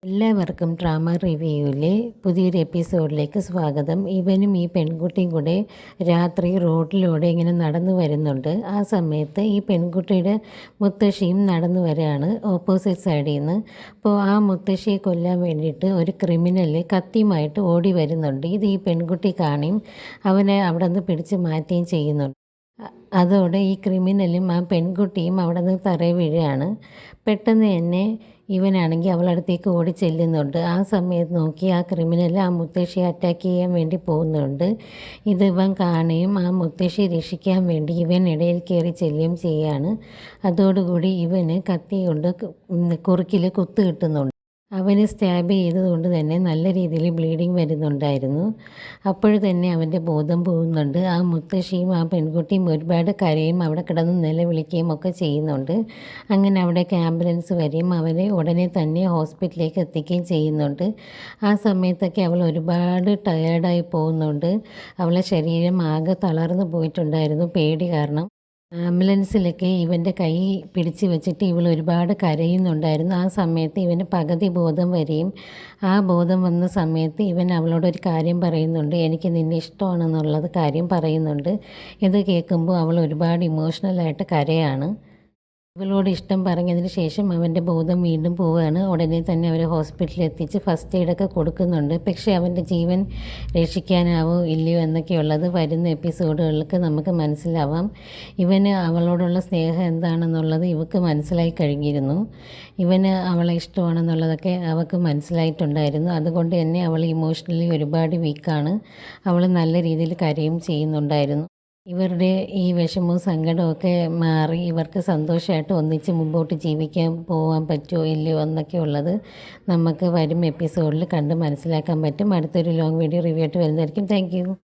എല്ലാവർക്കും ഡ്രാമ റിവ്യൂവിലെ പുതിയൊരു എപ്പിസോഡിലേക്ക് സ്വാഗതം. ഇവനും ഈ പെൺകുട്ടിയും കൂടെ രാത്രി റോഡിലൂടെ ഇങ്ങനെ നടന്നു വരുന്നുണ്ട്. ആ സമയത്ത് ഈ പെൺകുട്ടിയുടെ മുത്തശ്ശിയും നടന്നു വരികയാണ് ഓപ്പോസിറ്റ് സൈഡിൽ നിന്ന്. അപ്പോൾ ആ മുത്തശ്ശിയെ കൊല്ലാൻ വേണ്ടിയിട്ട് ഒരു ക്രിമിനൽ കത്തിയുമായിട്ട് ഓടി വരുന്നുണ്ട്. ഇത് ഈ പെൺകുട്ടി കാണുകയും അവനെ അവിടെ നിന്ന് പിടിച്ച് മാറ്റുകയും ചെയ്യുന്നുണ്ട്. അതോടെ ഈ ക്രിമിനലും ആ പെൺകുട്ടിയും അവിടെ നിന്ന് തറയിൽ വീഴുകയാണ്. പെട്ടെന്ന് തന്നെ ഇവനാണെങ്കിൽ അവളടുത്തേക്ക് ഓടി ചെല്ലുന്നുണ്ട്. ആ സമയത്ത് നോക്കി ആ ക്രിമിനൽ ആ മുത്തശ്ശിയെ അറ്റാക്ക് ചെയ്യാൻ വേണ്ടി പോകുന്നുണ്ട്. ഇത് ഇവൻ കാണുകയും ആ മുത്തശ്ശിയെ രക്ഷിക്കാൻ വേണ്ടി ഇവൻ ഇടയിൽ കയറി ചെല്ലുകയും ചെയ്യുകയാണ്. അതോടുകൂടി ഇവന് കത്തി കൊണ്ട് കുറുക്കിൽ കുത്ത് കിട്ടുന്നുണ്ട്. അവന് സ്റ്റാബ് ചെയ്തതുകൊണ്ട് തന്നെ നല്ല രീതിയിൽ ബ്ലീഡിങ് വരുന്നുണ്ടായിരുന്നു. അപ്പോൾ തന്നെ അവൻ്റെ ബോധം പോകുന്നുണ്ട്. ആ മുത്തശ്ശിയും ആ പെൺകുട്ടിയും ഒരുപാട് കരയും അവിടെ കിടന്ന് നിലവിളിക്കുകയും ഒക്കെ ചെയ്യുന്നുണ്ട്. അങ്ങനെ അവിടേക്ക് ആംബുലൻസ് വരികയും അവരെ ഉടനെ തന്നെ ഹോസ്പിറ്റലിലേക്ക് എത്തിക്കുകയും ചെയ്യുന്നുണ്ട്. ആ സമയത്തൊക്കെ അവൾ ഒരുപാട് ടയേർഡായി പോകുന്നുണ്ട്. അവളെ ശരീരം ആകെ തളർന്നു പോയിട്ടുണ്ടായിരുന്നു പേടി കാരണം. ആംബുലൻസിലൊക്കെ ഇവൻ്റെ കൈ പിടിച്ച് വെച്ചിട്ട് ഇവൾ ഒരുപാട് കരയുന്നുണ്ടായിരുന്നു. ആ സമയത്ത് ഇവന് പകുതി ബോധം വരികയും ആ ബോധം വന്ന സമയത്ത് ഇവൻ അവളോടൊരു കാര്യം പറയുന്നുണ്ട്. എനിക്ക് നിന്നെ ഇഷ്ടമാണെന്നുള്ളത് കാര്യം പറയുന്നുണ്ട്. ഇത് കേൾക്കുമ്പോൾ അവൾ ഒരുപാട് ഇമോഷണലായിട്ട് കരയാണ്. ഇവളോട് ഇഷ്ടം പറഞ്ഞതിന് ശേഷം അവൻ്റെ ബോധം വീണ്ടും പോവുകയാണ്. ഉടനെ തന്നെ അവർ ഹോസ്പിറ്റലിൽ എത്തിച്ച് ഫസ്റ്റ് എയ്ഡൊക്കെ കൊടുക്കുന്നുണ്ട്. പക്ഷേ അവൻ്റെ ജീവൻ രക്ഷിക്കാനാവോ ഇല്ലയോ എന്നൊക്കെയുള്ളത് വരുന്ന എപ്പിസോഡുകൾക്ക് നമുക്ക് മനസ്സിലാവാം. ഇവന് അവളോടുള്ള സ്നേഹം എന്താണെന്നുള്ളത് ഇവൾക്ക് മനസ്സിലായി കഴിഞ്ഞിരുന്നു. ഇവന് അവളെ ഇഷ്ടമാണെന്നുള്ളതൊക്കെ അവൾക്ക് മനസ്സിലായിട്ടുണ്ടായിരുന്നു. അതുകൊണ്ട് തന്നെ അവൾ ഇമോഷണലി ഒരുപാട് വീക്കാണ്. അവൾ നല്ല രീതിയിൽ കരയും ചെയ്യുന്നുണ്ടായിരുന്നു. ഇവരുടെ ഈ വിഷമവും സങ്കടമൊക്കെ മാറി ഇവർക്ക് സന്തോഷമായിട്ട് ഒന്നിച്ച് മുമ്പോട്ട് ജീവിക്കാൻ പോകാൻ പറ്റുമോ ഇല്ലയോ എന്നൊക്കെ ഉള്ളത് നമുക്ക് വരും എപ്പിസോഡിൽ കണ്ട് മനസ്സിലാക്കാൻ പറ്റും. അടുത്തൊരു ലോങ് വീഡിയോ റിവ്യൂ ആയിട്ട് വരുന്നതായിരിക്കും. Thank you.